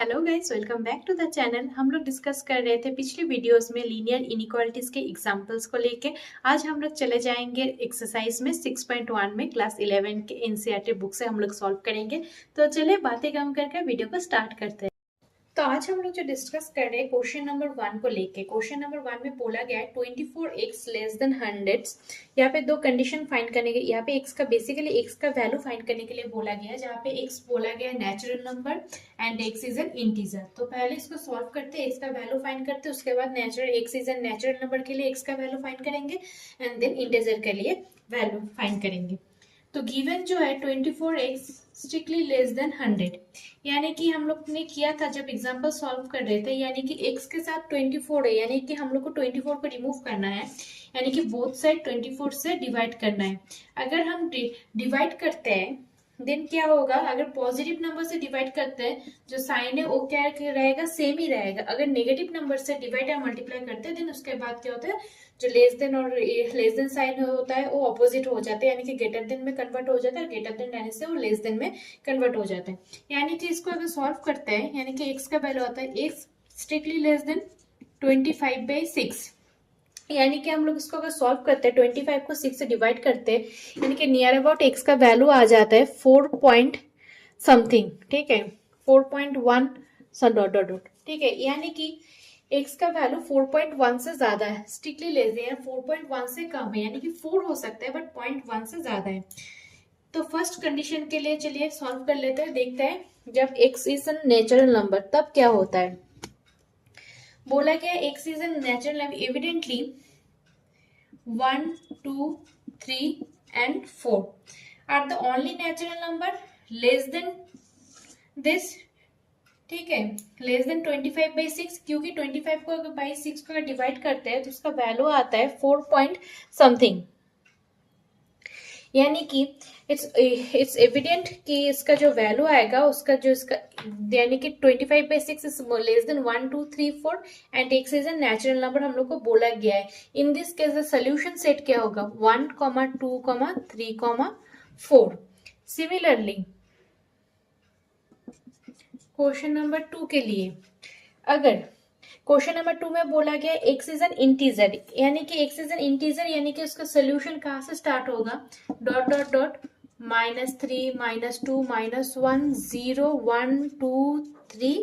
Hello guys, welcome back to the channel. हम लोग discuss कर रहे थे पिछली वीडियोस में लीनियर इनइक्वालिटीज के एग्जांपल्स को लेके। आज हम लोग चले जाएंगे एक्सरसाइज में 6.1 में क्लास 11 के एनसीईआरटी बुक से हम लोग सॉल्व करेंगे। तो चलिए बातें कम करके वीडियो को स्टार्ट करते हैं। तो आज हम लोग जो डिस्कस कर रहे हैं क्वेश्चन नंबर 1 को लेके। क्वेश्चन नंबर 1 में बोला गया है 24x लेस देन 100। यहाँ पे दो कंडीशन फाइंड करने के, यहाँ पे x का बेसिकली x का वैल्यू फाइंड करने के लिए बोला गया है, जहाँ पे x बोला गया है natural number and x is N integer. तो पहले इसको सॉल्व करते हैं, x का वैल्यू फाइंड करते हैं, उसके बाद x is an natural number के लिए x का वैल्यू फाइंड करेंगे एंड देन इंटीजर के लिए वैल्यू फाइंड करेंगे। तो गिवन जो है 24x स्ट्रिक्टली लेस देन 100, यानी कि हम लोग ने किया था जब एग्जांपल सॉल्व कर रहे थे, यानी कि x के साथ 24 है, यानी कि हम लोग को 24 को रिमूव करना है, यानी कि बोथ साइड 24 से डिवाइड करना है। अगर हम डिवाइड करते हैं देन क्या होगा, अगर पॉजिटिव नंबर से डिवाइड करते हैं जो साइन है वो क्या रहेगा, सेम ही रहेगा। अगर नेगेटिव नंबर से डिवाइड या मल्टीप्लाई करते हैं देन उसके बाद क्या होता है, जो लेस देन और लेस देन साइन होता है वो ऑपोजिट हो जाते हैं, यानी कि ग्रेटर देन में कन्वर्ट हो जाता है, ग्रेटर देन रहने से वो लेस देन में कन्वर्ट हो जाता है। यानी कि इसको अगर सॉल्व करते हैं, यानी कि x का वैल्यू आता है x स्ट्रिक्टली लेस देन 25/6, यानी कि हम लोग इसको अगर सॉल्व करते हैं 25 को 6 से डिवाइड करते हैं, यानी कि नियर अबाउट x का वैल्यू आ जाता है 4 पॉइंट समथिंग, ठीक है, 4.1 डॉट डॉट डॉट, ठीक है। यानी कि x का वैल्यू 4.1 से ज्यादा है, स्ट्रिक्टली लेस देन 4.1 से कम है, यानी कि 4 हो सकता है बट 0.1 से ज्यादा है। तो फर्स्ट कंडीशन के लिए चलिए सॉल्व कर लेते हैं, देखते हैं जब x is an natural number तब क्या होता है। बोला गया x is an natural number, evidently 1, 2, 3 and 4 are the only natural number less than this, ठीक है, लेस देन 25/6, क्योंकि 25 को अगर बाई 6 को अगर डिवाइड करते हैं तो उसका वैल्यू आता है 4 पॉइंट समथिंग, यानी कि इट्स एविडेंट कि इसका जो वैल्यू आएगा उसका जो इसका, यानी कि 25/6 is less than 1, 2, 3, 4 and x is a natural number हम लोग को बोला गया है। In this case the solution set क्या होगा, 1, 2, 3, 4। सिमिलरली क्वेश्चन नंबर 2 के लिए, अगर क्वेश्चन नंबर 2 में बोला गया x इज एन इंटीजर, यानी कि x इज एन इंटीजर, यानी कि उसका सोल्यूशन कहां से स्टार्ट होगा, डॉट डॉट डॉट -3, -2, -1, 0, 1, 2, 3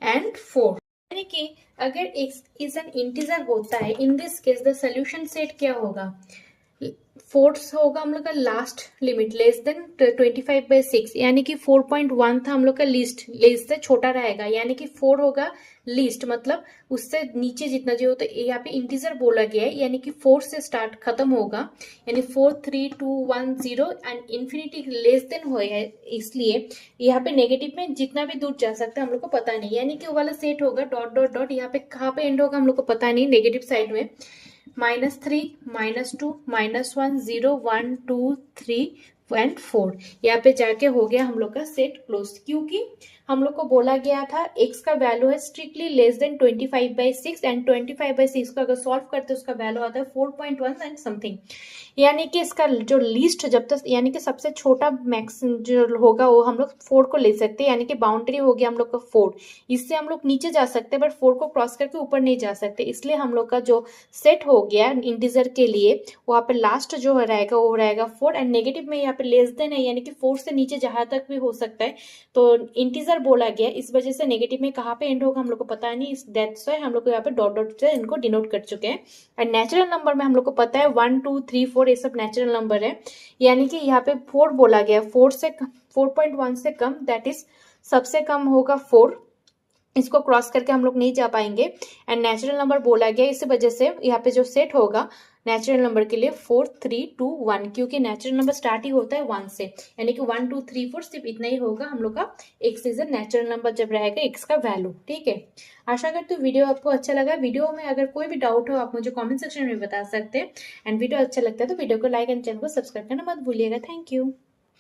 एंड 4, यानी कि अगर x इज एन इंटीजर होता है in this case the solution set क्या होगा, फोर्थ होगा हम लोग का लास्ट लिमिट लेस देन 25/6, यानी कि 4.1 था हम लोग का लीस्ट, लेस से छोटा रहेगा, यानी कि 4 होगा लीस्ट, मतलब उससे नीचे जितना जो होता है, यहाँ पे इंटीजर बोला गया है, यानी कि 4 से स्टार्ट खत्म होगा, यानी 4, 3, 2, 1, 0 एंड इन्फिनिटी लेस देन हो है, इसलिए यहाँ पे नेगेटिव में जितना भी दूर जा सकता है हम लोग को पता नहीं, यानी कि वो वाला सेट होगा डॉट डॉट डॉट, यहाँ पे कहाँ पे एंड होगा हम लोग को पता नहीं, नेगेटिव साइड में -3, -2, -1, 0, 1, 2, 3 एंड 4, यहाँ पे जाके हो गया हम लोग का सेट क्लोज, क्योंकि हम लोग को बोला गया था x का वैल्यू है स्ट्रिक्टली लेस देन 25/6 एंड 25/6 को अगर सॉल्व करते उसका वैल्यू आता है 4.1 एंड समथिंग, यानी कि इसका जो लीस्ट जब तक, यानी कि सबसे छोटा मैक्स जो होगा वो हम लोग 4 को ले सकते हैं, यानी कि बाउंड्री हो गया हम लोग का 4, इससे हम लोग नीचे जा सकते हैं बट 4 को क्रॉस करके ऊपर नहीं जा सकते, इसलिए हम लोग का जो सेट हो गया इंटीजर के लिए वहां पे लास्ट जो रहेगा वो रहेगा 4 एंड नेगेटिव में यहाँ पे लेस देन है, यानी कि 4 से नीचे जहां तक भी हो सकता है, तो इंटीजर बोला गया, इस वजह से नेगेटिव में कहाँ पे एंड होगा हम लोग को पता नहीं, दैट्स व्हाई हम लोग को यहाँ पे डॉट डॉट से इनको डिनोट कर चुके हैं। एंड नेचुरल नंबर में हम लोग को पता है 1, 2, 3, 4 ये सब नेचुरल नंबर है, यानी कि यहाँ पे 4 बोला गया, 4.1 से कम, दैट इज सबसे कम होगा 4, इसको क्रॉस करके हम लोग नहीं जा पाएंगे एंड नेचुरल नंबर बोला गया, इसी वजह से यहाँ पे जो सेट होगा नेचुरल नंबर के लिए 4, 3, 2, 1, क्योंकि नेचुरल नंबर स्टार्ट ही होता है 1 से, यानी कि 1, 2, 3, 4 सिर्फ इतना ही होगा हम लोग का x इज नेचुरल नंबर जब रहेगा x का वैल्यू, ठीक है। आशा करती हूँ वीडियो आपको अच्छा लगा। वीडियो में अगर कोई भी डाउट हो आप मुझे कमेंट सेक्शन में बता सकते हैं एंड वीडियो अच्छा लगता है तो वीडियो को लाइक एंड चैनल को सब्सक्राइब करना मत भूलिएगा। Thank you.